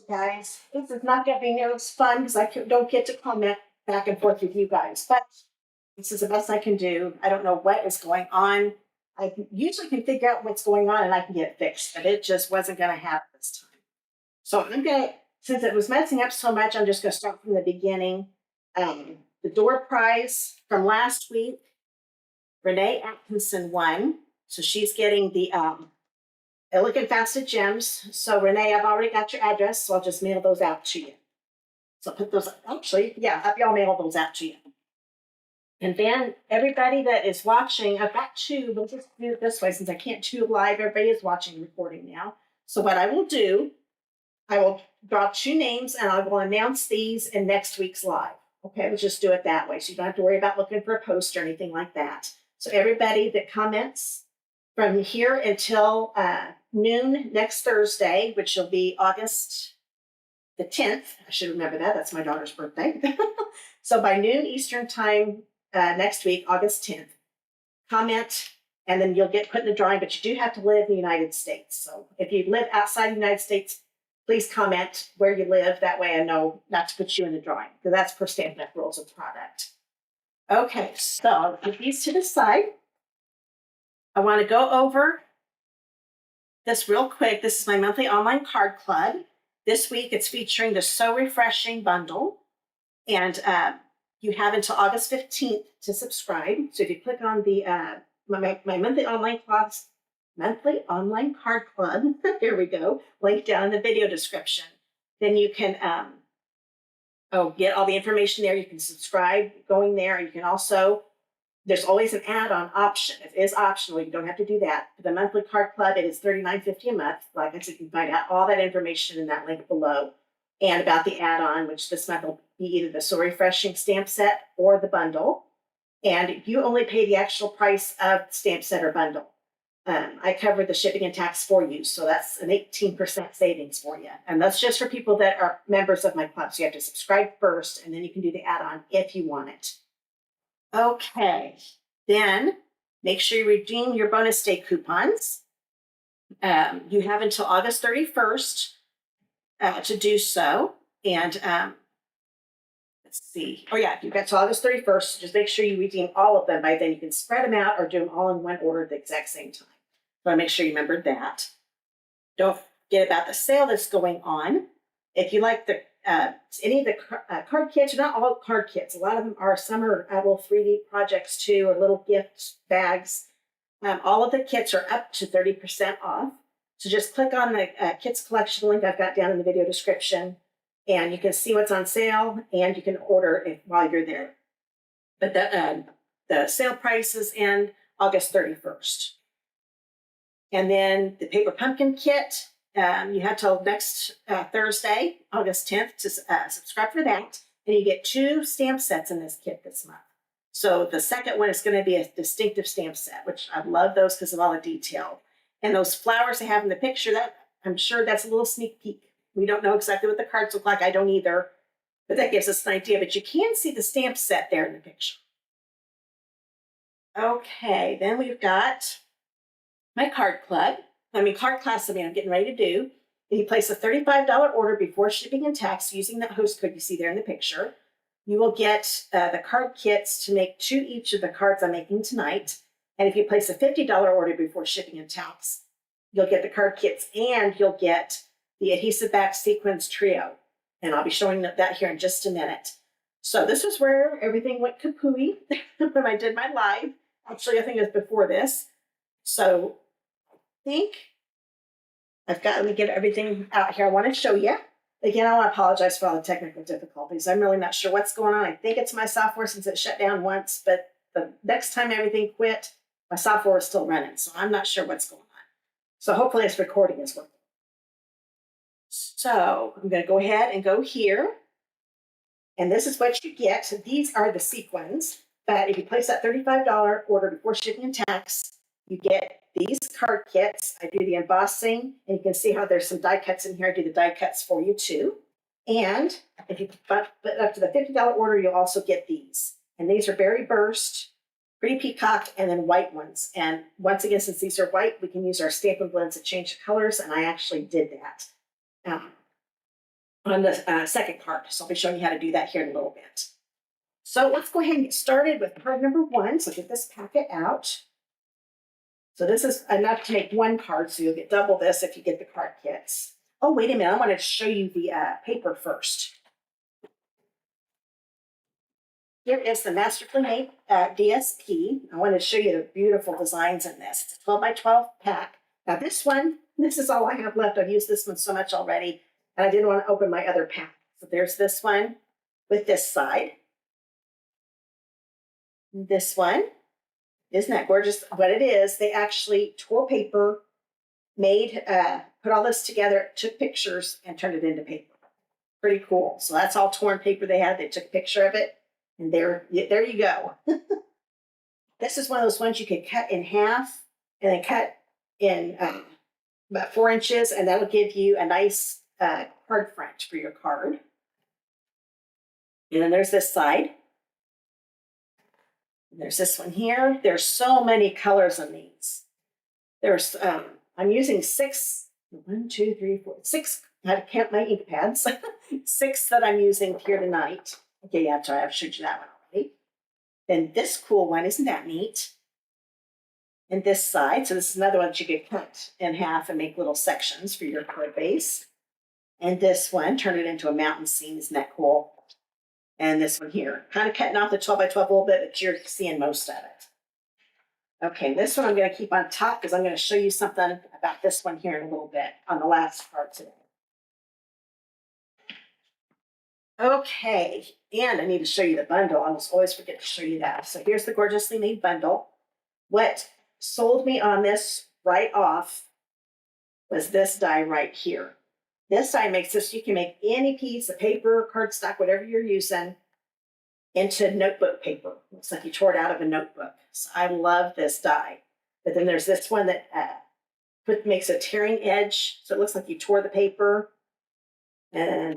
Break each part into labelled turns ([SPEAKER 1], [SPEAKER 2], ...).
[SPEAKER 1] Guys, this is not going to be near as fun because don't get to comment back and forth with you guys, but this is the best I can do. I don't know what is going on. I usually can figure out what's going on and I can get it fixed, but it just wasn't going to happen this time. So I'm going to, since it was messing up so much, I'm just going to start from the beginning. The door prize from last week, Renee Atkinson won. So she's getting the Elegant Faceted Gems. So Renee, I've already got your address, so I'll just mail those out to you. So put those, actually, yeah, I'll mail those out to you. And then everybody that is watching, I've got two, we'll just do it this way since I can't do live. Everybody is watching recording now. So what I will do, I will draw two names and I will announce these in next week's live. Okay, let's just do it that way. So you don't have to worry about looking for a post or anything like that. So everybody that comments from here until noon next Thursday, which will be August the 10th. I should remember that. That's my daughter's birthday. So by noon Eastern time next week, August 10th, comment, and then you'll get put in the drawing, but you do have to live in the United States. So if you live outside the United States, please comment where you live. That way I know not to put you in the drawing, because that's per Stampin' Up rules of the product. Okay, so I'll put these to the side. I want to go over this real quick. This is my monthly online card club. This week it's featuring the So Refreshing bundle. And you have until August 15th to subscribe. So if you click on the my monthly online card club, here we go, link down in the video description. Then you can get all the information there. You can subscribe going there. You can also, there's always an add-on option. It is optional. You don't have to do that. For the monthly card club, it is $39.50 a month. Like I said, you can find out all that information in that link below. And about the add-on, which this month will be either the So Refreshing stamp set or the bundle. And you only pay the actual price of the stamp set or bundle. I covered the shipping and tax for you, so that's an 18% savings for you. And that's just for people that are members of my club. So you have to subscribe first, and then you can do the add-on if you want it. Okay, then make sure you redeem your bonus day coupons. You have until August 31st to do so. And let's see. Oh yeah, you've got till August 31st. Just make sure you redeem all of them. By then you can spread them out or do them all in one order at the exact same time. So I make sure you remember that. Don't forget about the sale that's going on. If you like the any of the card kits, not all card kits. A lot of them are, some are little 3D projects too, or little gift bags. All of the kits are up to 30% off. So just click on the kits collection link I've got down in the video description, and you can see what's on sale, and you can order it while you're there. But the sale price is in August 31st. And then the paper pumpkin kit, you have till next Thursday, August 10th, to subscribe for that. And you get 2 stamp sets in this kit this month. So the second one is going to be a distinctive stamp set, which I love those because of all the detail. And those flowers they have in the picture, that I'm sure that's a little sneak peek. We don't know exactly what the cards look like. I don't either. But that gives us an idea. But you can see the stamp set there in the picture. Okay, then we've got my card club. Card class, I'm getting ready to do. If you place a $35 order before shipping and tax using that host code you see there in the picture, you will get the card kits to make 2 each of the cards I'm making tonight. And if you place a $50 order before shipping and tax, you'll get the card kits and you'll get the Adhesive Backed Sequins Trio. And I'll be showing that here in just a minute. So this is where everything went kapooey when I did my live. Actually, I think it was before this. So I think let me get everything out here I want to show you. Again, I want to apologize for all the technical difficulties. I'm really not sure what's going on. I think it's my software since it shut down once, but the next time everything quit, my software is still running, so I'm not sure what's going on. So hopefully this recording is working. So I'm going to go ahead and go here. And this is what you get. So these are the sequins. But if you place that $35 order before shipping and tax, you get these card kits. I do the embossing, and you can see how there's some die cuts in here. I do the die cuts for you too. And if you put up to the $50 order, you'll also get these. And these are berry burst, pretty peacock, and then white ones. And once again, since these are white, we can use our Stampin' Blends to change the colors, and I actually did that. on the second card. So I'll be showing you how to do that here in a little bit. So let's go ahead and get started with card number 1. So get this packet out. So this is enough to make 1 card, so you'll get double this if you get the card kits. Oh, wait a minute, I want to show you the paper first. Here is the Masterfully Made DSP. I want to show you the beautiful designs in this. It's a 12 by 12 pack. Now this one, this is all I have left. I've used this one so much already, and I didn't want to open my other pack. So there's this one with this side. This one. Isn't that gorgeous? What it is, they actually tore paper, made, put all this together, took pictures, and turned it into paper. Pretty cool. So that's all torn paper they had. They took a picture of it, and there you go. This is one of those ones you could cut in half and then cut in about 4 inches, and that'll give you a nice card front for your card. And then there's this side. There's this one here. There's so many colors in these. There's, I'm using 6, 1, 2, 3, 4, 6, I had to count my ink pads, 6 that I'm using here tonight. Okay, yeah, sorry, I've showed you that one already. Then this cool one, isn't that neat? And this side, so this is another one that you could cut in half and make little sections for your card base. And this one, turn it into a mountain scene, isn't that cool? And this one here, kind of cutting off the 12 by 12 a little bit, but you're seeing most of it. Okay, this one I'm going to keep on top because I'm going to show you something about this one here in a little bit on the last part today. Okay, and I need to show you the bundle. I almost always forget to show you that. So here's the Gorgeously Made bundle. What sold me on this right off was this die right here. This die makes this, you can make any piece of paper, cardstock, whatever you're using, into notebook paper. Looks like you tore it out of a notebook. So I love this die. But then there's this one that makes a tearing edge. So it looks like you tore the paper. And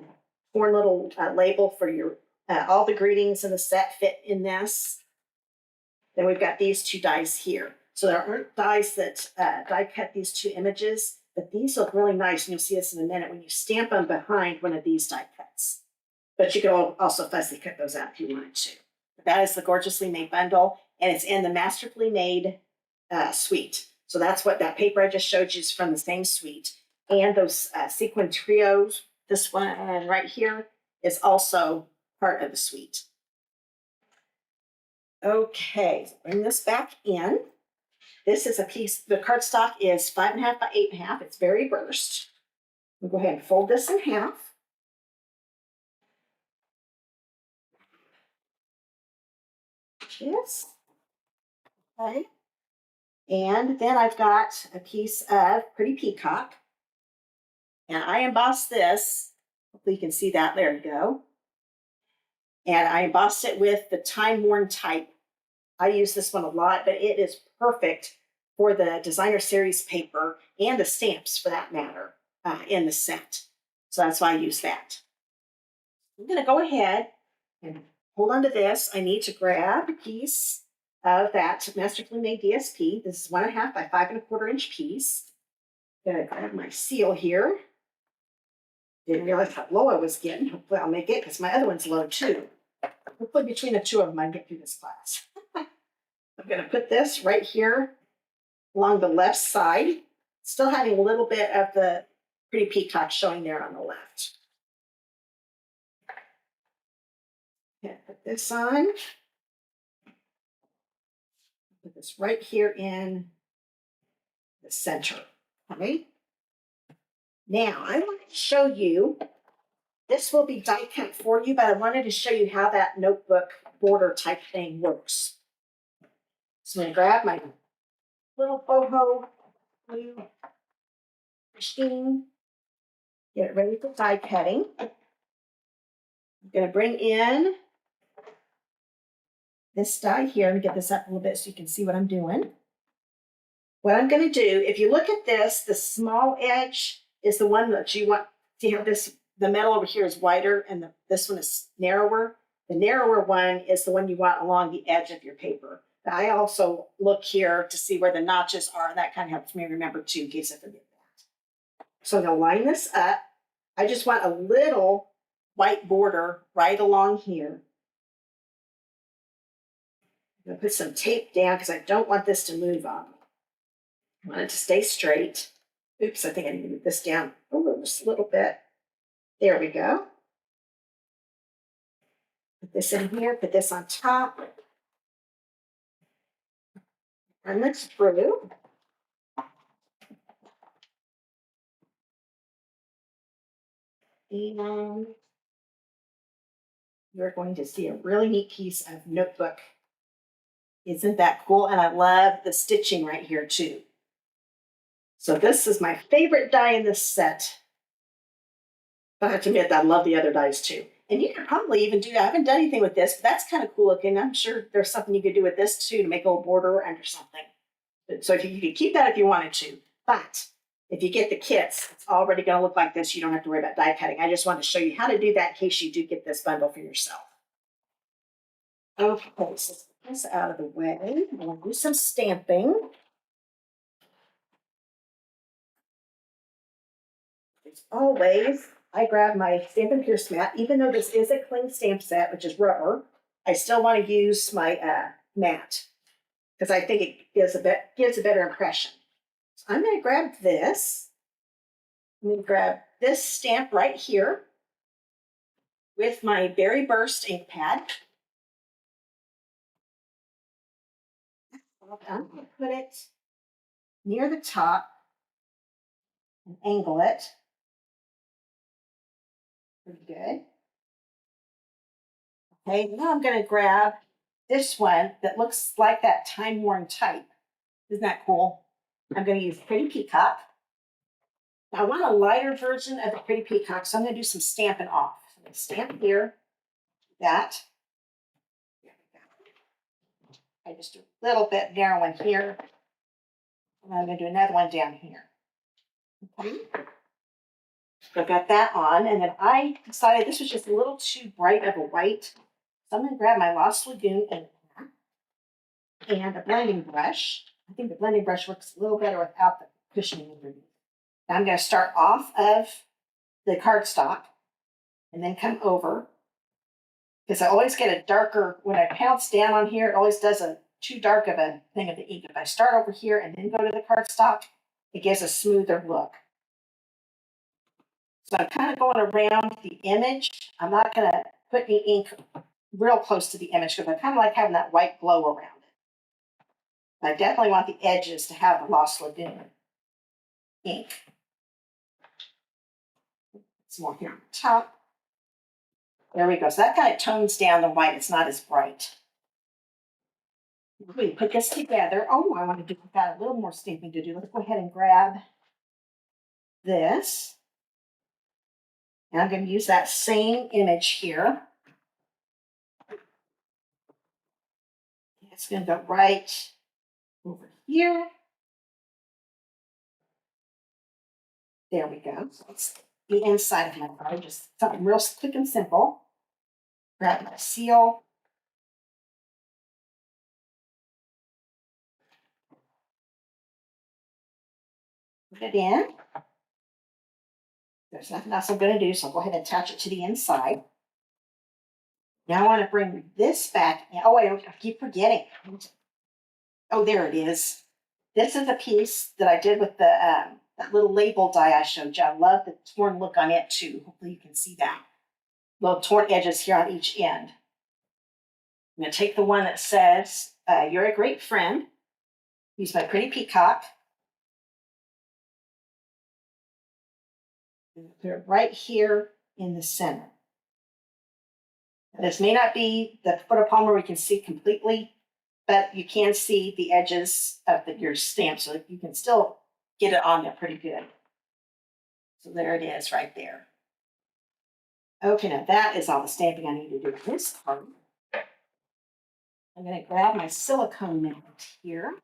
[SPEAKER 1] torn little label for your, all the greetings in the set fit in this. Then we've got these 2 dies here. So there aren't dies that die cut these 2 images. But these look really nice, and you'll see this in a minute when you stamp them behind one of these die cuts. But you can also fussy cut those out if you wanted to. But that is the Gorgeously Made bundle, and it's in the Masterfully Made suite. So that's what that paper I just showed you is from the same suite. And those sequin trios, this one right here, is also part of the suite. Okay, so bring this back in. This is a piece, the cardstock is 5.5 by 8.5. It's very burst. We'll go ahead and fold this in half. Yes. Okay. And then I've got a piece of Pretty Peacock. And I embossed this. Hopefully you can see that. There you go. And I embossed it with the Time Worn type. I use this one a lot, but it is perfect for the designer series paper and the stamps for that matter in the set. So that's why I use that. I'm going to go ahead and hold on to this. I need to grab a piece of that Masterfully Made DSP. This is 1.5 by 5.25 inch piece. I'm going to grab my seal here. Didn't realize how low I was getting. Hopefully I'll make it because my other one's low too. Hopefully between the 2 of them I can get through this class. I'm going to put this right here along the left side, still having a little bit of the Pretty Peacock showing there on the left. Okay, put this on. Put this right here in the center. Okay. Now I want to show you, this will be die cut for you, but I wanted to show you how that notebook border type thing works. So I'm going to grab my little boho blue machine, get it ready for die cutting. I'm going to bring in this die here. Let me get this up a little bit so you can see what I'm doing. What I'm going to do, if you look at this, the small edge is the one that you want. See how this, the metal over here is wider and this one is narrower. The narrower one is the one you want along the edge of your paper. I also look here to see where the notches are, and that kind of helps me remember too, in case I forget that. So I'm going to line this up. I just want a little white border right along here. I'm going to put some tape down because I don't want this to move on. I want it to stay straight. Oops, I think I need to move this down just a little bit. There we go. Put this in here, put this on top. Run this through. And you're going to see a really neat piece of notebook. Isn't that cool? And I love the stitching right here too. So this is my favorite die in this set. But I have to admit that I love the other dies too. And you could probably even do, I haven't done anything with this, but that's kind of cool looking. I'm sure there's something you could do with this too to make a little border under something. So if you could keep that if you wanted to. But if you get the kits, it's already going to look like this. You don't have to worry about die cutting. I just wanted to show you how to do that in case you do get this bundle for yourself. Okay, so let's get this out of the way. I'm going to do some stamping. As always, I grab my Stampin' Pierce mat. Even though this is a cling stamp set, which is rubber, I still want to use my mat because I think it gives a better impression. So I'm going to grab this. I'm going to grab this stamp right here with my Berry Burst ink pad. I'm going to put it near the top and angle it. Pretty good. Okay, now I'm going to grab this one that looks like that time-worn type. Isn't that cool? I'm going to use Pretty Peacock. Now, I want a lighter version of the Pretty Peacock, so I'm going to do some stamping off. So I'm going to stamp here, that. I just do a little bit narrowing here. And I'm going to do another one down here. Okay. So I've got that on, and then I decided this was just a little too bright of a white. So I'm going to grab my Lost Lagoon and a blending brush. I think the blending brush works a little better without the cushioning underneath. Now I'm going to start off of the cardstock and then come over because I always get a darker, when I pounce down on here, it always does a too dark of a thing of the ink. If I start over here and then go to the cardstock, it gives a smoother look. So I'm kind of going around the image. I'm not going to put any ink real close to the image because I kind of like having that white glow around it. I definitely want the edges to have the Lost Lagoon ink. Some more here on the top. There we go. So that kind of tones down the white. It's not as bright. We put this together. Oh, I want to do, we've got a little more stamping to do. Let's go ahead and grab this. And I'm going to use that same image here. It's going to go right over here. There we go. So it's the inside of my card. Just something real quick and simple. Grab my seal. Put it in. There's nothing else I'm going to do, so I'll go ahead and attach it to the inside. Now I want to bring this back. Oh, I keep forgetting. Oh, there it is. This is a piece that I did with the that little label die I showed you. I love the torn look on it too. Hopefully you can see that. Little torn edges here on each end. I'm going to take the one that says, "You're a great friend." Use my Pretty Peacock. And put it right here in the center. This may not be the photo palm where we can see completely, but you can see the edges of your stamp, so you can still get it on there pretty good. So there it is right there. Okay, now that is all the stamping I need to do with this card. I'm going to grab my silicone mat here.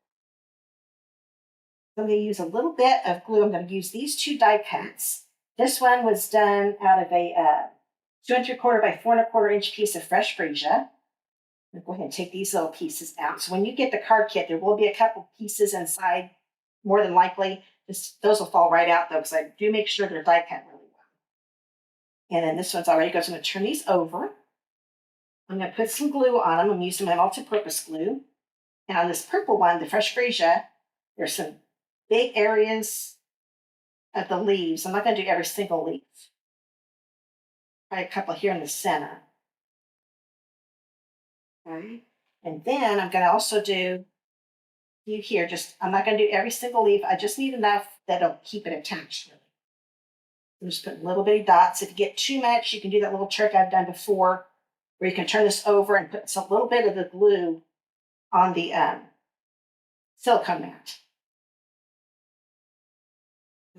[SPEAKER 1] I'm going to use a little bit of glue. I'm going to use these two die cuts. This one was done out of a 2 3/4 by 4 1/4 inch piece of fresh freesia. I'm going to go ahead and take these little pieces out. So when you get the card kit, there will be a couple pieces inside, more than likely. Those will fall right out though, because I do make sure they're die cut really well. And then this one's already goes. I'm going to turn these over. I'm going to put some glue on them. I'm using my multi-purpose glue. And on this purple one, the Fresh Freesia, there's some big areas of the leaves. I'm not going to do every single leaf. Probably a couple here in the center. Okay. And then I'm going to also do here, I'm not going to do every single leaf. I just need enough that'll keep it attached. Really. I'm just putting little bitty dots. If you get too much, you can do that little trick I've done before, where you can turn this over and put a little bit of the glue on the silicone mat.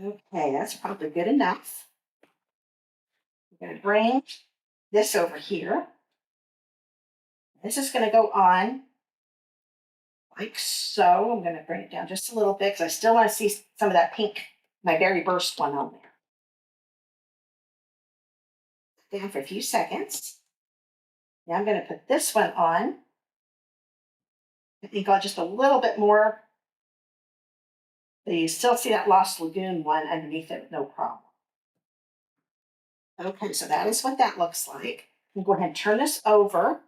[SPEAKER 1] Okay, that's probably good enough. I'm going to bring this over here. This is going to go on like so. I'm going to bring it down just a little bit because I still want to see some of that pink, my Berry Burst one on there. Down for a few seconds. Now I'm going to put this one on. I think I'll just a little bit more. But you still see that Lost Lagoon one underneath it with no problem. Okay, so that is what that looks like. I'm going to go ahead and turn this over.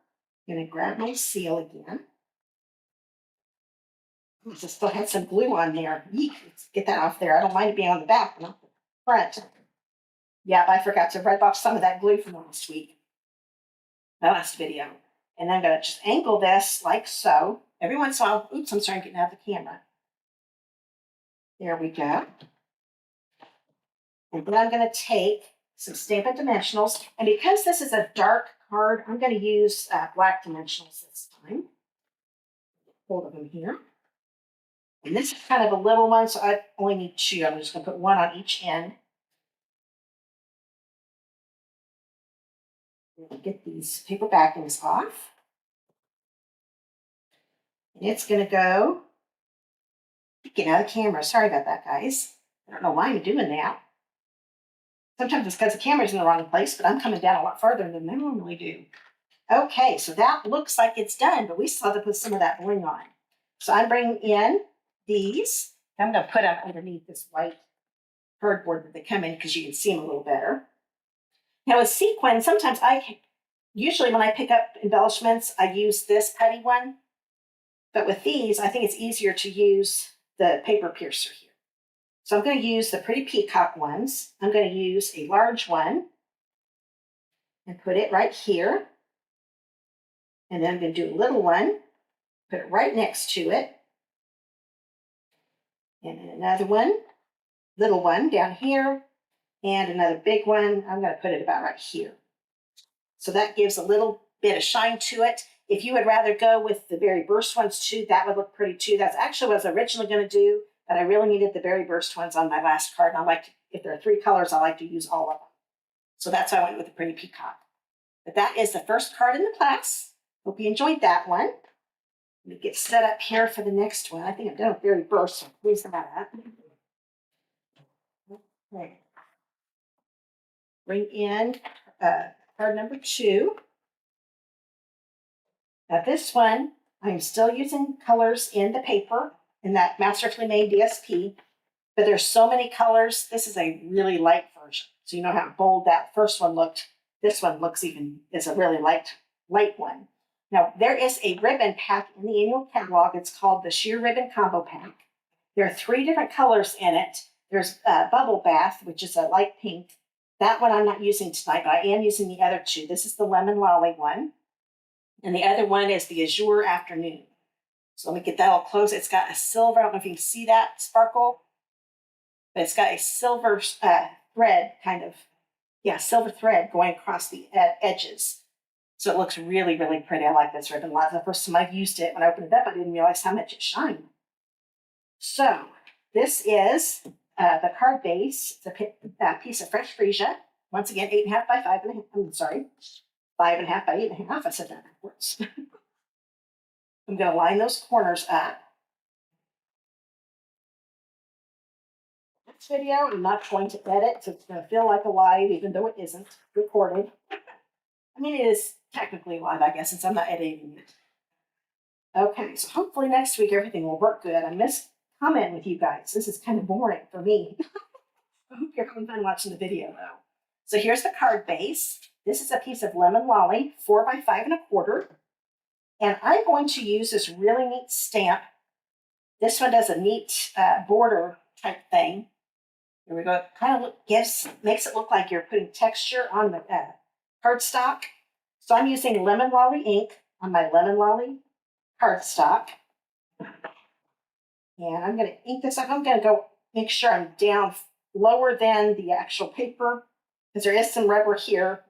[SPEAKER 1] I'm going to grab my seal again. I still had some glue on there. Eek, let's get that off there. I don't mind it being on the back, not the front. Yeah, I forgot to wipe off some of that glue from last week. My last video. And then I'm going to just angle this like so. Every once in a while, oops, I'm sorry, I'm getting out of the camera. There we go. And then I'm going to take some Stampin' Dimensionals. And because this is a dark card, I'm going to use black dimensionals this time. Hold of them here. And this is kind of a little one, so I only need 2. I'm just going to put 1 on each end. Get these paper backings off. And it's going to go. Get out of the camera. Sorry about that, guys. I don't know why I'm doing that. Sometimes it's because the camera's in the wrong place, but I'm coming down a lot farther than I normally do. Okay, so that looks like it's done, but we still have to put some of that bling on. So I'm bringing in these. I'm going to put them underneath this white cardboard that they come in because you can see them a little better. Now with sequins, sometimes usually when I pick up embellishments, I use this putty one. But with these, I think it's easier to use the paper piercer here. So I'm going to use the Pretty Peacock ones. I'm going to use a large one and put it right here. And then I'm going to do a little one, put it right next to it. And then another one, little one down here, and another big one. I'm going to put it about right here. So that gives a little bit of shine to it. If you would rather go with the Berry Burst ones too, that would look pretty too. That's actually what I was originally going to do, but I really needed the Berry Burst ones on my last card. And if there are 3 colors, I like to use all of them. So that's why I went with the Pretty Peacock. But that is the first card in the class. Hope you enjoyed that one. Let me get set up here for the next one. I think I'm done with Berry Burst, so please that up. Okay. Bring in card number 2. Now this one, I'm still using colors in the paper in that Masterfully Made DSP, but there's so many colors. This is a really light version. So you know how bold that first one looked. This one is a really light one. Now there is a ribbon pack in the annual catalog. It's called the Sheer Ribbon Combo Pack. There are 3 different colors in it. There's Bubble Bath, which is a light pink. That one I'm not using tonight, but I am using the other 2. This is the Lemon Lolly one. And the other one is the Azure Afternoon. So let me get that all close. It's got a silver, I don't know if you can see that sparkle, but it's got a silver thread silver thread going across the edges. So it looks really, really pretty. I like this ribbon a lot. The first time I've used it, when I opened it up, I didn't realize how much it shined. So this is the card base. It's a piece of Fresh Freesia. Once again, 8.5 by 5.5. I'm sorry. 5.5 by 8.5. I said that backwards. I'm going to line those corners up. This video, I'm not going to edit, so it's going to feel like a live, even though it isn't recorded. I mean, it is technically live, I guess, since I'm not editing it. Okay, so hopefully next week everything will work good. I miss commenting with you guys. This is kind of boring for me. I hope you're having fun watching the video, though. So here's the card base. This is a piece of lemon lolly, 4 by 5 1/4. And I'm going to use this really neat stamp. This one does a neat border type thing. Here we go. It kind of makes it look like you're putting texture on the cardstock. So I'm using lemon lolly ink on my lemon lolly cardstock. And I'm going to ink this up. I'm going to go make sure I'm down lower than the actual paper because there is some rubber here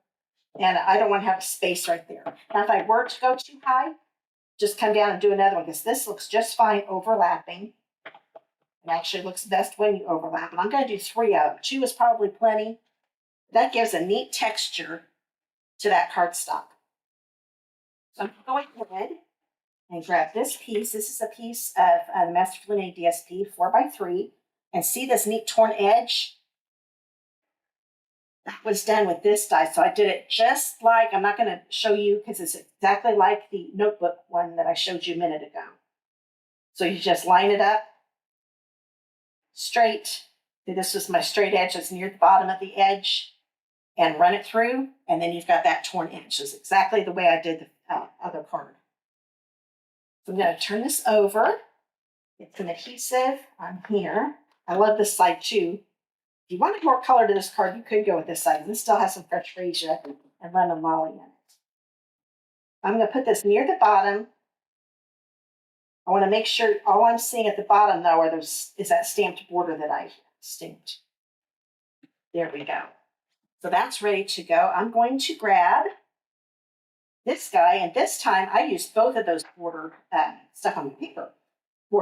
[SPEAKER 1] and I don't want to have a space right there. Now, if I were to go too high, just come down and do another one because this looks just fine overlapping. It actually looks best when you overlap. And I'm going to do 3 of them. 2 is probably plenty. That gives a neat texture to that cardstock. So I'm going ahead and grab this piece. This is a piece of the Masterfully Made DSP 4 by 3. And see this neat torn edge? That was done with this die. So I did it just like, I'm not going to show you because it's exactly like the notebook one that I showed you a minute ago. So you just line it up straight. This was my straight edge that's near the bottom of the edge and run it through. And then you've got that torn edge. It's exactly the way I did the other card. So I'm going to turn this over. Get some adhesive on here. I love this side too. If you wanted more color to this card, you could go with this side. This still has some fresh freesia and lemon lolly in it. I'm going to put this near the bottom. I want to make sure all I'm seeing at the bottom, though, is that stamped border that I stamped. There we go. So that's ready to go. I'm going to grab this guy, and this time I used both of those border stuff on the paper.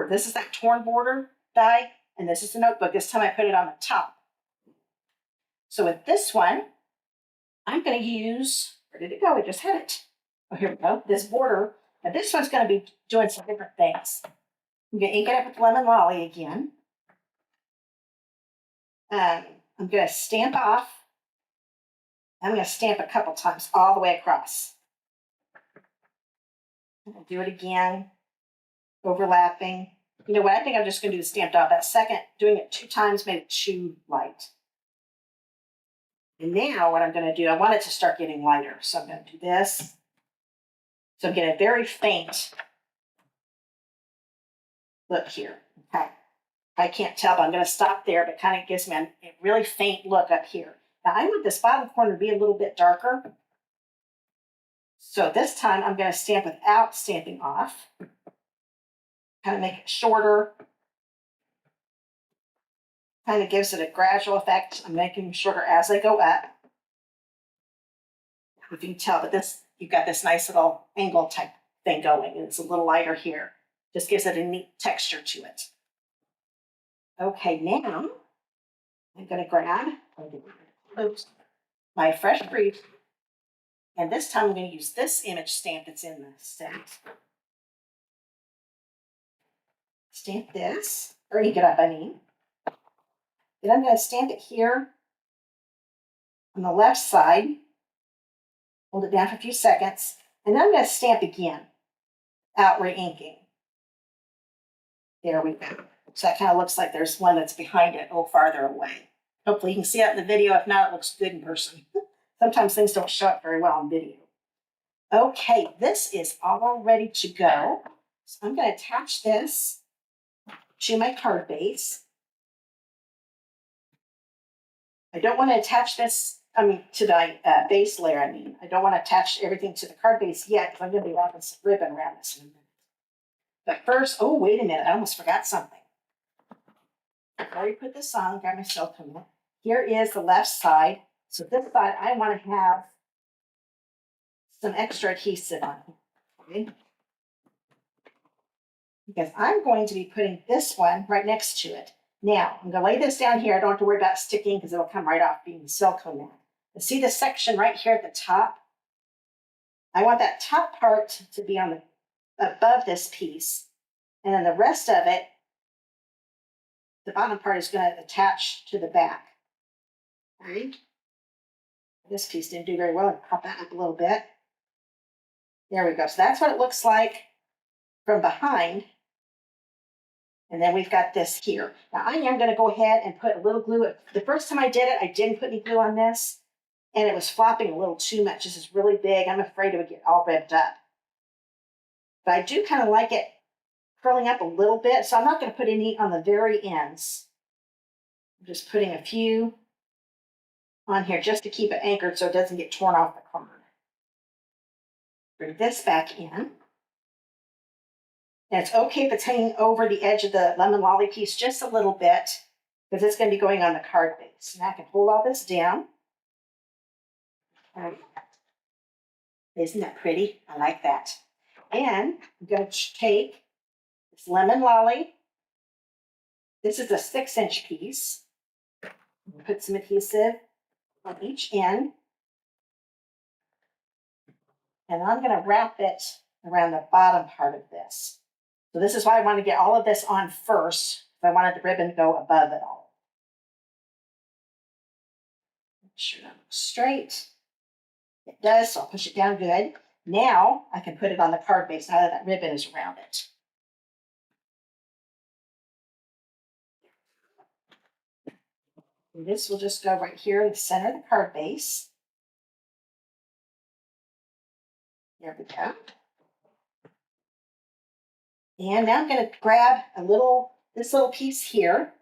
[SPEAKER 1] This is that torn border die, and this is the notebook. This time I put it on the top. So with this one, I'm going to use, where did it go? I just had it. Oh, here we go. This border. Now this one's going to be doing some different things. I'm going to ink it up with lemon lolly again. I'm going to stamp off. I'm going to stamp a couple times all the way across. I'm going to do it again, overlapping. You know what? I think I'm just going to do the stamped off. That second, doing it 2 times made it too light. And now what I'm going to do, I want it to start getting lighter. So I'm going to do this. So I'm getting a very faint look here. Okay. I can't tell, but I'm going to stop there, but it kind of gives me a really faint look up here. Now I want this bottom corner to be a little bit darker. So this time I'm going to stamp without stamping off. Kind of make it shorter. Kind of gives it a gradual effect. I'm making them shorter as I go up. If you can tell, but this, you've got this nice little angle type thing going, and it's a little lighter here. Just gives it a neat texture to it. Okay, now I'm going to grab my fresh brief, and this time I'm going to use this image stamp that's in the set. Stamp this, or ink it up, I mean. Then I'm going to stamp it here on the left side. Hold it down for a few seconds. And then I'm going to stamp again, out re-inking. There we go. So that kind of looks like there's one that's behind it a little farther away. Hopefully you can see that in the video. If not, it looks good in person. Sometimes things don't show up very well in video. Okay, this is all ready to go. So I'm going to attach this to my card base. I don't want to attach this, to the base layer, I don't want to attach everything to the card base yet because I'm going to be wrapping some ribbon around this in a minute. But first, oh, wait a minute, I almost forgot something. Before we put this on, grab my silicone mat. Here is the left side. So this side, I want to have some extra adhesive on here, okay? Because I'm going to be putting this one right next to it. Now, I'm going to lay this down here. I don't have to worry about sticking because it'll come right off being the silicone mat. And see this section right here at the top? I want that top part to be on the above this piece. And then the rest of it, the bottom part is going to attach to the back. All right? This piece didn't do very well. I'll pop that up a little bit. There we go. So that's what it looks like from behind. And then we've got this here. Now I am going to go ahead and put a little glue. The first time I did it, I didn't put any glue on this. and it was flopping a little too much. This is really big. I'm afraid it would get all ripped up. But I do kind of like it curling up a little bit, so I'm not going to put any on the very ends. I'm just putting a few on here just to keep it anchored so it doesn't get torn off the card. Bring this back in. And it's okay if it's hanging over the edge of the lemon lolly piece just a little bit, because it's going to be going on the card base. Now I can hold all this down. Isn't that pretty? I like that. And I'm going to take this lemon lolly. This is a 6-inch piece. Put some adhesive on each end. And I'm going to wrap it around the bottom part of this. So this is why I want to get all of this on first. I wanted the ribbon to go above it all. Make sure that looks straight. It does, so I'll push it down good. Now I can put it on the card base now that that ribbon is around it. And this will just go right here in the center of the card base. There we go. And now I'm going to grab this little piece here.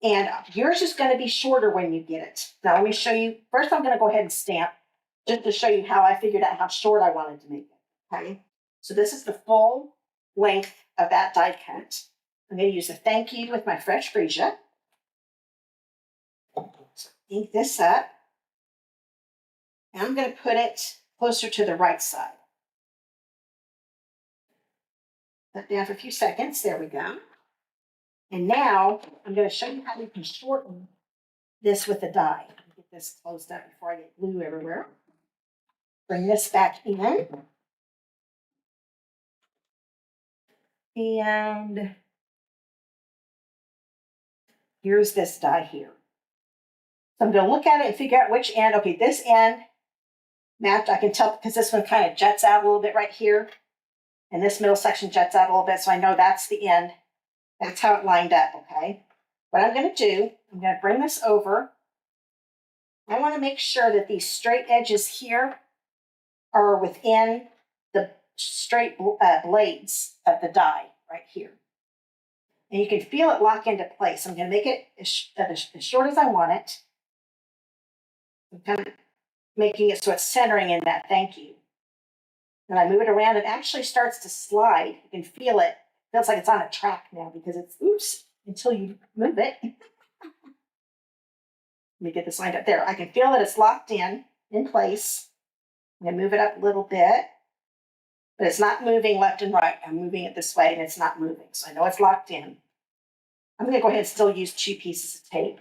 [SPEAKER 1] And yours is going to be shorter when you get it. Now let me show you. First I'm going to go ahead and stamp just to show you how I figured out how short I wanted to make it. Okay. So this is the full length of that die cut. I'm going to use a thank you with my fresh freesia. So ink this up. And I'm going to put it closer to the right side. Let down for a few seconds. There we go. And now I'm going to show you how you can shorten this with the die. Let me get this closed up before I get glue everywhere. Bring this back in. And here's this die here. So I'm going to look at it and figure out which end. Okay, this end matched. I can tell because this one kind of juts out a little bit right here. And this middle section juts out a little bit, so I know that's the end. That's how it lined up, okay? What I'm going to do, I'm going to bring this over. I want to make sure that these straight edges here are within the straight blades of the die right here. And you can feel it lock into place. I'm going to make it as short as I want it. I'm kind of making it so it's centering in that thank you. When I move it around, it actually starts to slide. You can feel it. It feels like it's on a track now because it's, oops, until you move it. Let me get this lined up there. I can feel that it's locked in place. I'm going to move it up a little bit, but it's not moving left and right. I'm moving it this way and it's not moving. So I know it's locked in. I'm going to go ahead and still use 2 pieces of tape.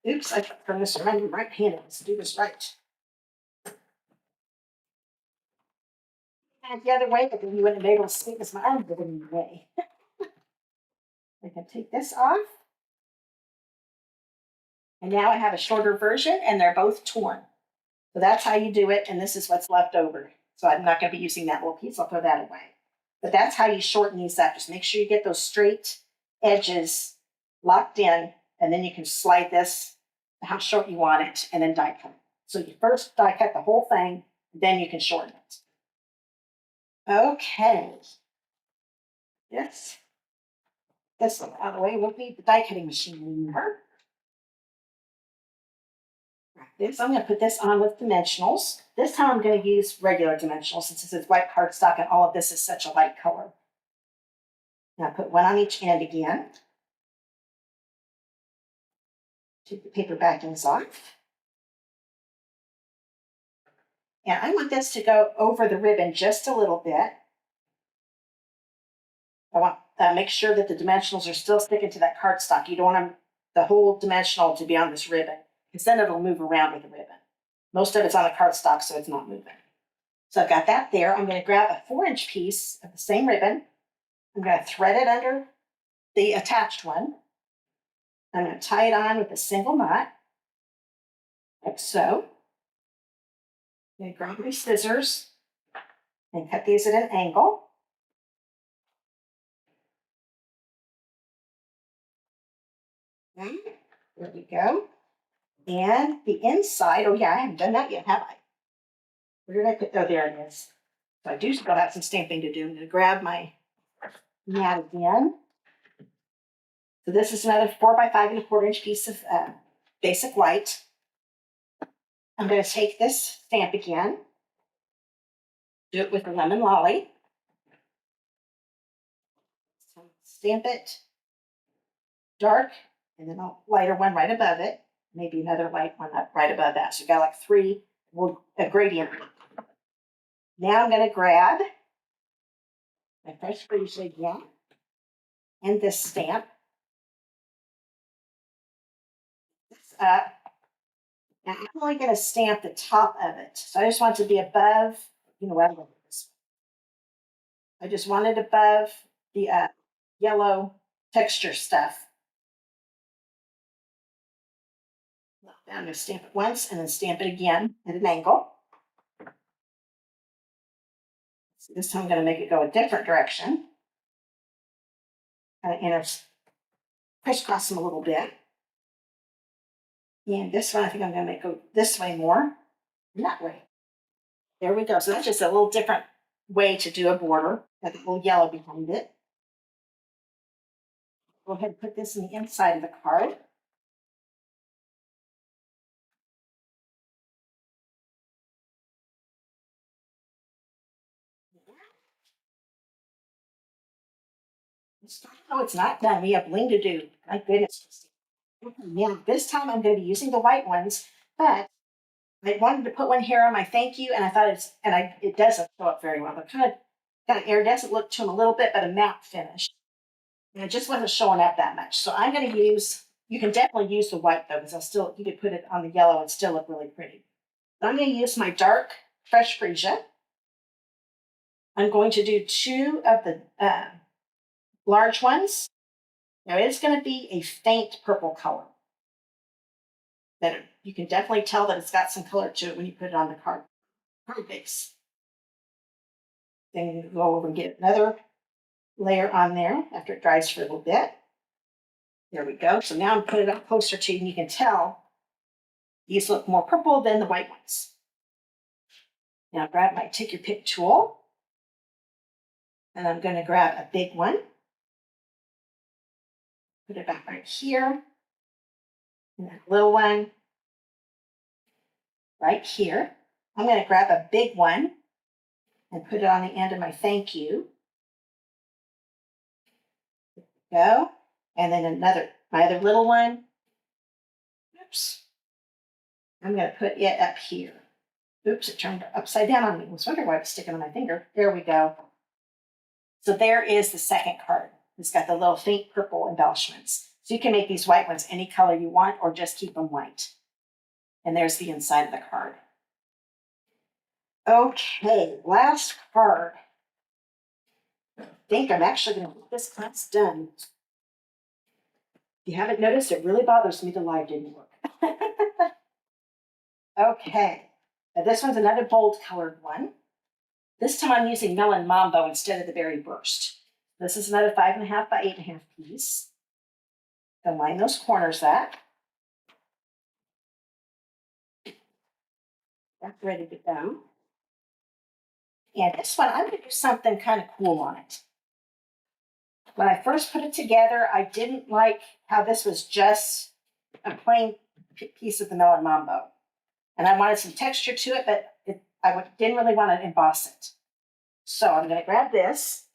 [SPEAKER 1] Oops, I turn this around right-handed. Let's do this right. And the other way, but then you wouldn't be able to see because my arm getting in the way. I can take this off. And now I have a shorter version and they're both torn. So that's how you do it. And this is what's left over. So I'm not going to be using that little piece. I'll throw that away. But that's how you shorten these up. Just make sure you get those straight edges locked in. And then you can slide this how short you want it and then die cut. So you first die cut the whole thing. Then you can shorten it. Okay. Yes. This one out of the way. We'll need the die cutting machine anymore. This, I'm going to put this on with dimensionals. This time I'm going to use regular dimensionals since this is white cardstock and all of this is such a light color. Now put one on each end again. Take the paper backings off. And I want this to go over the ribbon just a little bit. I want to make sure that the dimensionals are still sticking to that cardstock. You don't want the whole dimensional to be on this ribbon, because then it'll move around with the ribbon. Most of it's on the cardstock, so it's not moving. So I've got that there. I'm going to grab a 4-inch piece of the same ribbon. I'm going to thread it under the attached one. I'm going to tie it on with a single knot, like so. I'm going to grab my scissors and cut these at an angle. Okay, there we go. And the inside, oh yeah, I haven't done that yet, have I? Where did I put, oh, there it is. So I do still have some stamping to do. I'm gonna grab my mat again. So this is another 4 by 5¼ inch piece of basic white. I'm gonna take this stamp again, do it with a lemon lolly. So stamp it dark, and then a lighter one right above it, maybe another light one up right above that. So you've got like 3, a gradient. Now I'm going to grab my fresh freezer again and this stamp. This up. Now I'm only going to stamp the top of it. So I just want it to be above, you know what, I just want it above the yellow texture stuff. I'm going to stamp it once and then stamp it again at an angle. So this time I'm going to make it go a different direction. And crisscross them a little bit. And this one I think I'm going to make go this way more, and that way. There we go. So that's just a little different way to do a border. Got a little yellow behind it. Go ahead and put this in the inside of the card. Oh, it's not done. We have bling to do. My goodness. Now, this time I'm going to be using the white ones, but I wanted to put one here on my thank you, and I thought it doesn't show up very well. It kind of iridescent look to them a little bit, but a matte finish. And it just wasn't showing up that much. So I'm going to use, you can definitely use the white though, because you could put it on the yellow and still look really pretty. So I'm going to use my dark fresh freesia. I'm going to do 2 of the large ones. Now it's going to be a faint purple color. That you can definitely tell that it's got some color to it when you put it on the card base. Then you go over and get another layer on there after it dries for a little bit. There we go. So now I'm putting it up closer to you, and you can tell these look more purple than the white ones. Now grab my take your pick tool, and I'm going to grab a big one. Put it back right here. And that little one right here. I'm going to grab a big one and put it on the end of my thank you. There we go. And then my other little one. Oops. I'm going to put it up here. Oops, it turned upside down on me. I was wondering why it was sticking on my finger. There we go. So there is the second card. It's got the little faint purple embellishments. So you can make these white ones any color you want or just keep them white. And there's the inside of the card. Okay, last card. I think I'm actually going to get this class done. If you haven't noticed, it really bothers me the live didn't work. Okay, now this one's another bold colored one. This time I'm using Melon Mambo instead of the Berry Burst. This is another 5½ by 8½ piece. Gonna line those corners up. That's ready to go. And this one, I'm going to do something kind of cool on it. When I first put it together, I didn't like how this was just a plain piece of the Melon Mambo. And I wanted some texture to it, but I didn't really want to emboss it. So I'm going to grab this.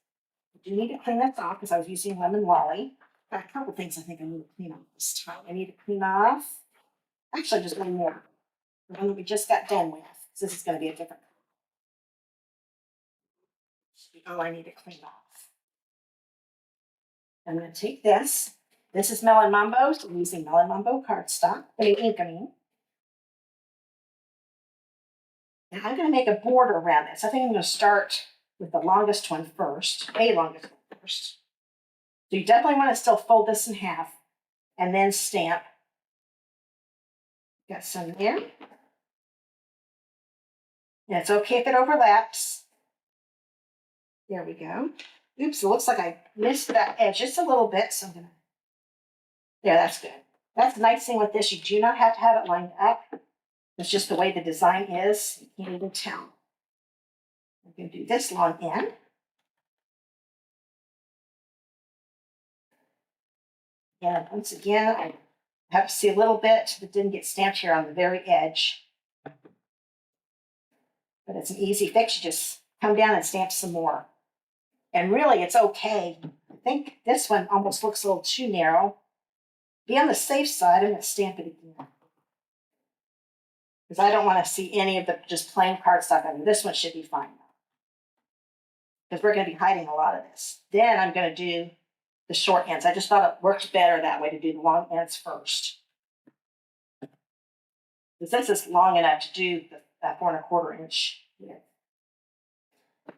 [SPEAKER 1] I do need to clean this off because I was using lemon lolly. Got a couple things I think I need to clean off this time. I need to clean off, actually just one more. The one that we just got done with. So this is going to be a different color. All I need to clean off. I'm going to take this. This is Melon Mambo, so I'm using Melon Mambo cardstock. Ink, I mean. And I'm going to make a border around this. I think I'm going to start with the longest one first, a longest one first. So you definitely want to still fold this in half and then stamp. Got some there. And it's okay if it overlaps. There we go. Oops, it looks like I missed that edge just a little bit, so I'm going to, yeah, that's good. That's the nice thing with this. You do not have to have it lined up. It's just the way the design is. You can't even tell. I'm going to do this long end. And once again, I have to see a little bit that didn't get stamped here on the very edge. But it's an easy fix. You just come down and stamp some more. And really, it's okay. I think this one almost looks a little too narrow. Be on the safe side, I'm going to stamp it again. Because I don't want to see any of the just plain cardstock on it. This one should be fine. Because we're going to be hiding a lot of this. Then I'm going to do the short ends. I just thought it worked better that way to do the long ends first. Because this is long enough to do that 4 1/4 inch here.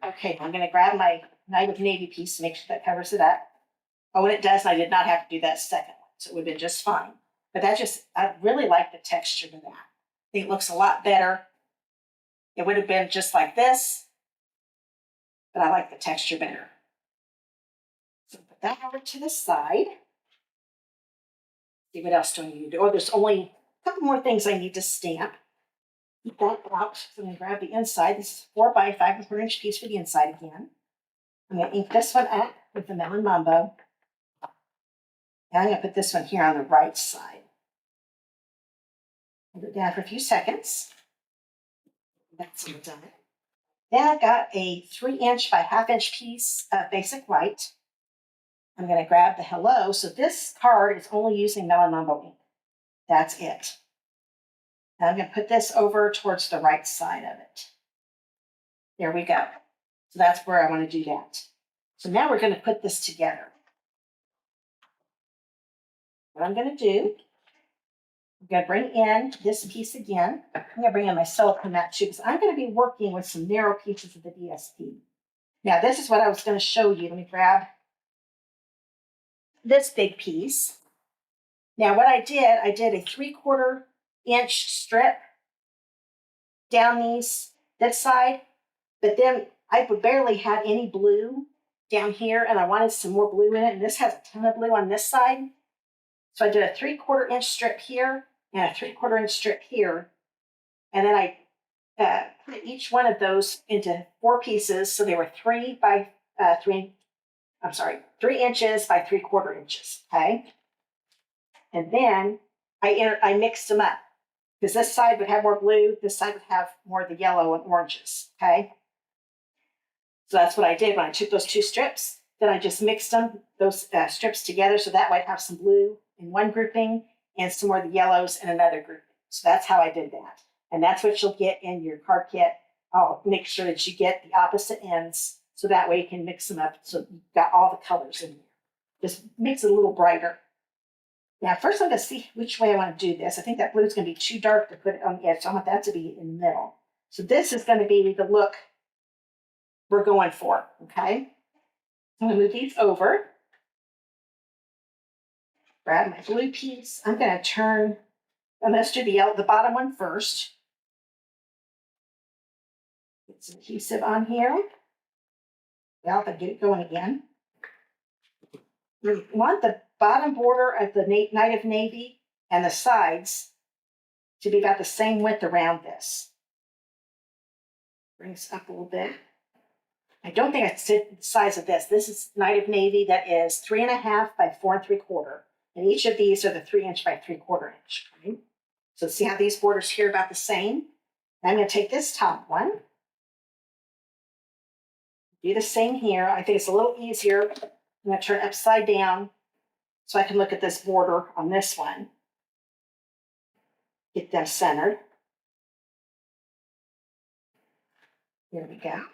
[SPEAKER 1] Okay, I'm going to grab my Night of Navy piece to make sure that covers it up. Oh, and it does, and I did not have to do that second one, so it would have been just fine. But I really like the texture to that. I think it looks a lot better. It would have been just like this, but I like the texture better. So put that over to the side. See what else do I need to do? Oh, there's only a couple more things I need to stamp. Keep that out. So I'm going to grab the inside. This is 4 by 5 1/4 inch piece for the inside again. I'm going to ink this one up with the Melon Mambo. And I'm going to put this one here on the right side. Hold it down for a few seconds. That's all done. Then I've got a 3 inch by 1/2 inch piece of basic white. I'm going to grab the Hello. So this card is only using Melon Mambo ink. That's it. And I'm going to put this over towards the right side of it. There we go. So that's where I want to do that. So now we're going to put this together. What I'm going to do, I'm going to bring in this piece again. I'm going to bring in my silicone mat too, because I'm going to be working with some narrow pieces of the DSP. Now, this is what I was going to show you. Let me grab this big piece. Now, what I did a 3/4 inch strip down this side, but then I barely had any blue down here, and I wanted some more blue in it, and this has a ton of blue on this side. So I did a 3/4 inch strip here and a 3/4 inch strip here, and then I put each one of those into 4 pieces, so they were 3 inches by 3/4 inches, okay? And then I mixed them up, because this side would have more blue, this side would have more of the yellow and oranges, okay? So that's what I did when I took those 2 strips. Then I just mixed those strips together, so that way I'd have some blue in one grouping and some more of the yellows in another grouping. So that's how I did that. And that's what you'll get in your card kit. I'll make sure that you get the opposite ends, so that way you can mix them up so you've got all the colors in there. Just makes it a little brighter. Now, first I'm going to see which way I want to do this. I think that blue is going to be too dark to put it on the edge, so I want that to be in the middle. So this is going to be the look we're going for, okay? I'm going to move these over. Grab my blue piece. I'm going to let's do the bottom one first. Get some adhesive on here. Well, if I get it going again. We want the bottom border of the Night of Navy and the sides to be about the same width around this. Brings up a little bit. I don't think it's the size of this. This is Night of Navy that is 3 1/2 by 4 3/4. And each of these are the 3 inch by 3/4 inch. Okay? So see how these borders here are about the same? And I'm going to take this top one. Do the same here. I think it's a little easier. I'm going to turn it upside down so I can look at this border on this one. Get them centered. There we go.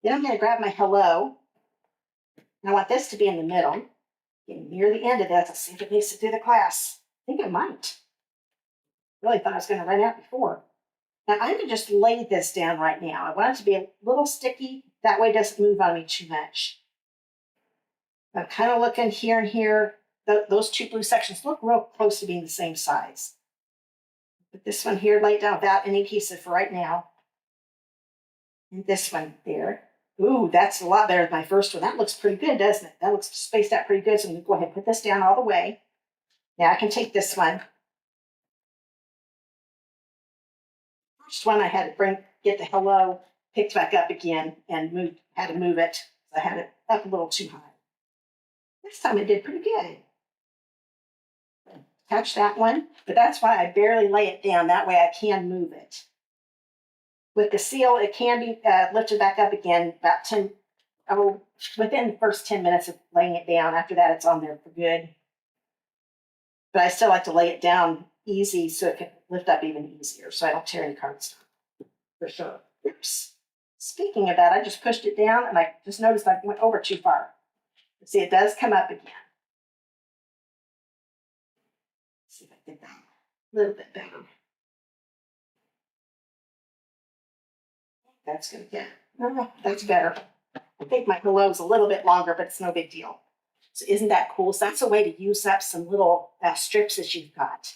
[SPEAKER 1] Then I'm going to grab my Hello. And I want this to be in the middle. Getting near the end of this. Let's see if it needs to do the class. I think it might. Really thought I was going to run out before. Now I'm going to just lay this down right now. I want it to be a little sticky. That way it doesn't move on me too much. I'm kind of looking here and here. Those 2 blue sections look real close to being the same size. Put this one here laid down without any adhesive for right now. And this one there. Ooh, that's a lot better than my first one. That looks pretty good, doesn't it? That looks spaced out pretty good. So I'm going to go ahead and put this down all the way. Now I can take this one. First one I had to get the hello picked back up again and had to move it. I had it up a little too high. This time I did pretty good. Catch that one, but that's why I barely lay it down. That way I can move it. With the seal, it can be lifted back up again about within the first 10 minutes of laying it down. After that, it's on there for good. But I still like to lay it down easy so it can lift up even easier so I don't tear any cards down. For sure. Oops. Speaking of that, I just pushed it down and I just noticed I went over too far. See, it does come up again. Let's see if I get that a little bit better. That's good. Yeah, that's better. I think my hello's a little bit longer, but it's no big deal. So isn't that cool? So that's a way to use up some little strips that you've got.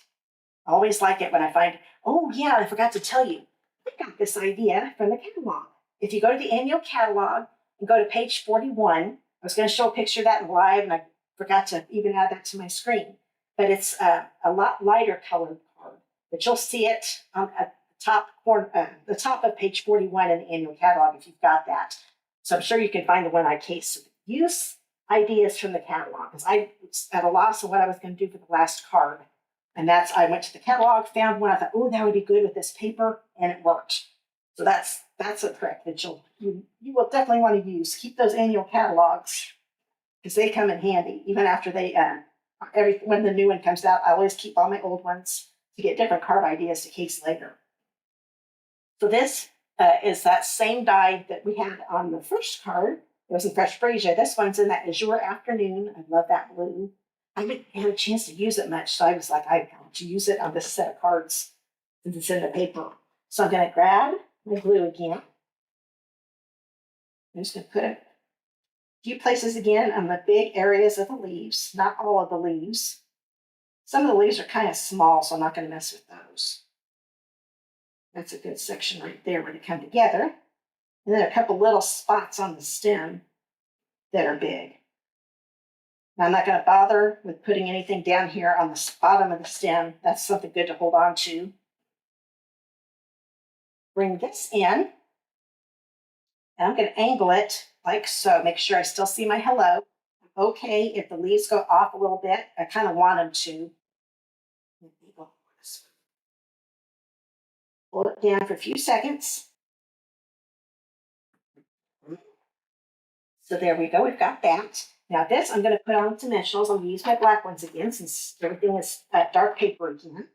[SPEAKER 1] I always like it when I find, oh yeah, I forgot to tell you. I got this idea from the catalog. If you go to the annual catalog and go to page 41, I was going to show a picture of that in live and I forgot to even add that to my screen. But it's a lot lighter colored card. But you'll see it at the top of page 41 in the annual catalog if you've got that. So I'm sure you can find the one I cased. So use ideas from the catalog because I was at a loss of what I was going to do for the last card. And I went to the catalog, found one. I thought, oh, that would be good with this paper, and it worked. So that's a trick that you will definitely want to use. Keep those annual catalogs because they come in handy. Even after when the new one comes out, I always keep all my old ones to get different card ideas to case later. So this is that same die that we had on the first card. It was in Fresh Brasia. This one's in that Azure Afternoon. I love that blue. I haven't had a chance to use it much, so I was like, I want to use it on this set of cards since it's in the paper. So I'm going to grab my glue again. I'm just going to put it a few places again on the big areas of the leaves, not all of the leaves. Some of the leaves are kind of small, so I'm not going to mess with those. That's a good section right there where they come together. And then a couple little spots on the stem that are big. Now, I'm not going to bother with putting anything down here on the bottom of the stem. That's something good to hold on to. Bring this in. And I'm going to angle it like so. Make sure I still see my hello. Okay, if the leaves go off a little bit, I kind of want them to. Hold it down for a few seconds. So there we go. We've got that. Now this I'm going to put on dimensionals. I'm going to use my black ones again since everything is dark paper again.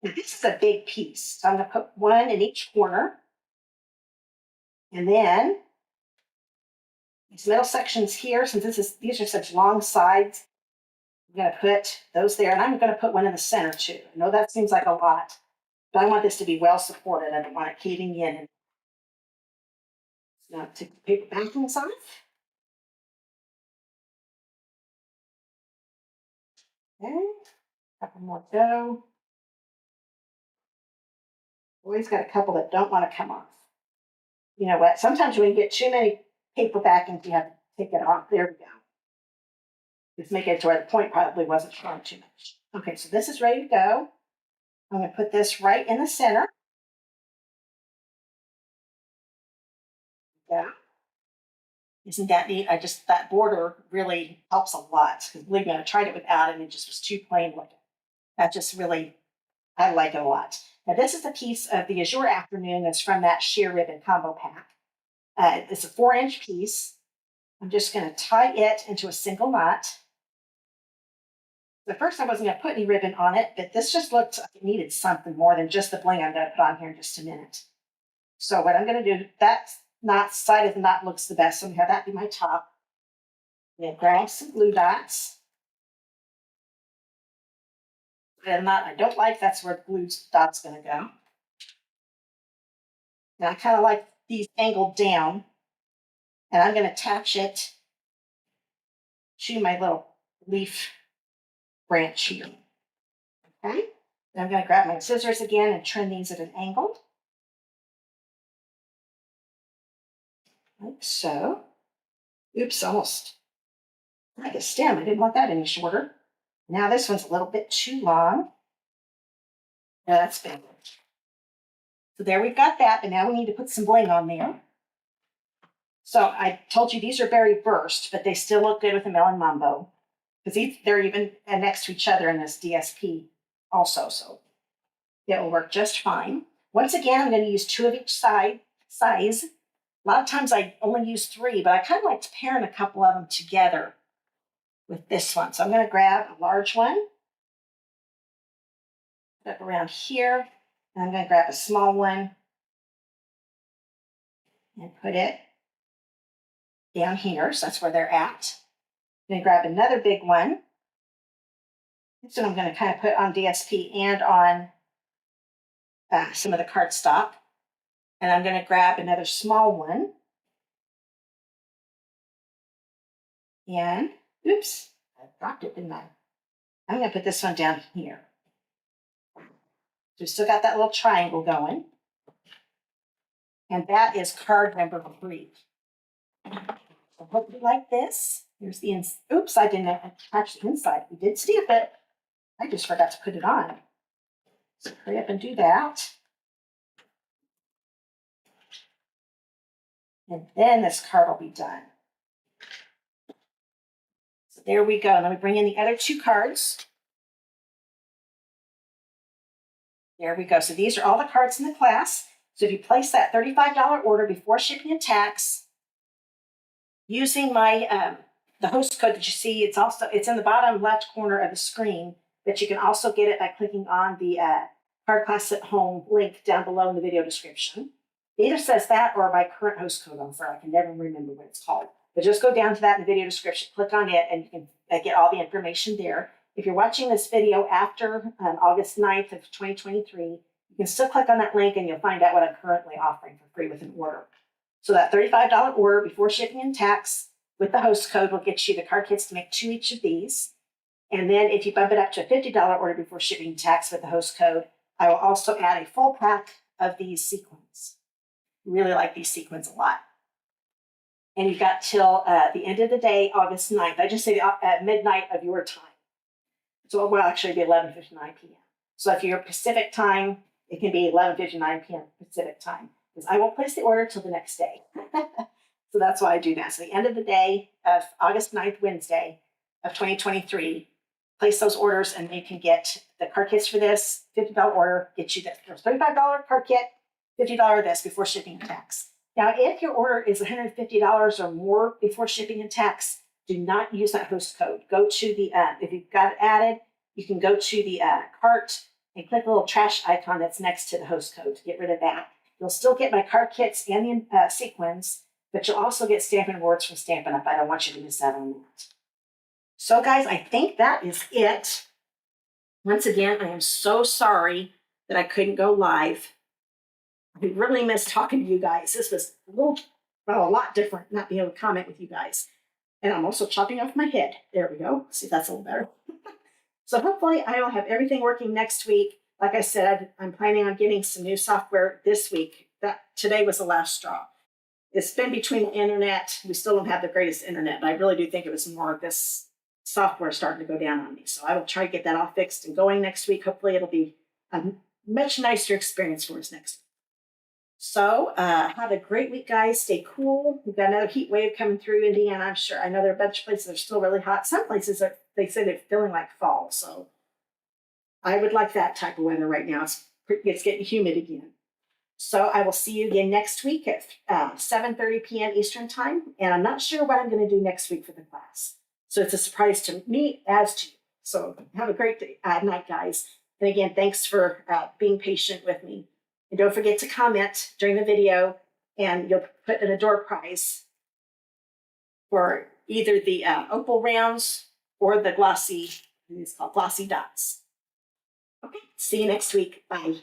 [SPEAKER 1] Now this is a big piece. So I'm going to put one in each corner. And then these middle sections here, since these are such long sides, I'm going to put those there. And I'm going to put one in the center too. I know that seems like a lot, but I want this to be well supported. I don't want it caving in. So now take the paper backings off. Okay, a couple more go. Always got a couple that don't want to come off. You know what? Sometimes when you get too many paper backings, you have to take it off. There we go. Just make it to where the point probably wasn't strong too much. Okay, so this is ready to go. I'm going to put this right in the center. Yeah. Isn't that neat? That border really helps a lot. Because believe me, I tried it without it and it just was too plain looking. That just really, I like it a lot. Now this is a piece of the Azure Afternoon that's from that sheer ribbon combo pack. It's a 4-inch piece. I'm just going to tie it into a single knot. At first I wasn't going to put any ribbon on it, but this just looked like it needed something more than just the bling I'm going to put on here in just a minute. So what I'm going to do, that side of the knot looks the best. So I'm going to have that be my top. I'm going to grab some glue dots. The knot I don't like, that's where the glue dot's going to go. And I kind of like these angled down. And I'm going to attach it to my little leaf branch here. Okay? Then I'm going to grab my scissors again and trim these at an angle. Like so. Oops, almost like a stem. I didn't want that any shorter. Now this one's a little bit too long. No, that's big. So there we've got that, and now we need to put some bling on there. So I told you these are berry burst, but they still look good with a melon mambo because they're even next to each other in this DSP also. So it will work just fine. Once again, I'm going to use 2 of each size. A lot of times I only use 3, but I kind of like to pair a couple of them together with this one. So I'm going to grab a large one, put it around here, and I'm going to grab a small one and put it down here. So that's where they're at. I'm going to grab another big one. This one I'm going to kind of put on DSP and on some of the cardstock. And I'm going to grab another small one. And, oops, I dropped it, didn't I? I'm going to put this one down here. So we still got that little triangle going. And that is card number 3. So hope you like this. Here's the oops, I didn't attach the inside. We did stamp it. I just forgot to put it on. So hurry up and do that. And then this card will be done. So there we go. And then we bring in the other 2 cards. There we go. So these are all the cards in the class. So if you place that $35 order before shipping and tax, using my the host code that you see, it's in the bottom left corner of the screen, but you can also get it by clicking on the Card Class at Home link down below in the video description. It either says that or my current host code. I'm sorry, I can never remember what it's called. But just go down to that in the video description, click on it, and you can get all the information there. If you're watching this video after August 9th of 2023, you can still click on that link and you'll find out what I'm currently offering for free with an order. So that $35 order before shipping and tax with the host code will get you the card kits to make 2 each of these. And then if you bump it up to a $50 order before shipping and tax with the host code, I will also add a full pack of these sequins. Really like these sequins a lot. And you've got till the end of the day, August 9th. I just say at midnight of your time. So it will actually be 11:59 p.m. So if you're Pacific time, it can be 11:59 p.m. Pacific time. Because I won't place the order till the next day. So that's why I do that. So the end of the day of August 9th, Wednesday of 2023, place those orders and you can get the card kits for this. $50 order gets you this. There's $35 card kit, $50 this before shipping and tax. Now, if your order is $150 or more before shipping and tax, do not use that host code. Go to the, if you've got it added, you can go to the cart and click the little trash icon that's next to the host code to get rid of that. You'll still get my card kits and the sequins, but you'll also get Stampin' Awards from Stampin' Up. I don't want you to miss out on that. So guys, I think that is it. Once again, I am so sorry that I couldn't go live. I really miss talking to you guys. This was a lot different, not being able to comment with you guys. And I'm also chopping off my head. There we go. See, that's a little better. So hopefully I will have everything working next week. Like I said, I'm planning on getting some new software this week. Today was the last straw. It's been between the internet. We still don't have the greatest internet, but I really do think it was more of this software starting to go down on me. So I will try to get that all fixed and going next week. Hopefully it'll be a much nicer experience for us next week. So have a great week, guys. Stay cool. We've got another heat wave coming through Indiana, I'm sure. I know there are a bunch of places that are still really hot. Some places, they say they're feeling like fall. So I would like that type of weather right now. It's getting humid again. So I will see you again next week at 7:30 p.m. Eastern time. And I'm not sure what I'm going to do next week for the class. So it's a surprise to me as to you. So have a great day, night, guys. And again, thanks for being patient with me. And don't forget to comment during the video, and you'll put in a door prize for either the opal rounds or the glossy, it's called glossy dots. Okay, see you next week. Bye.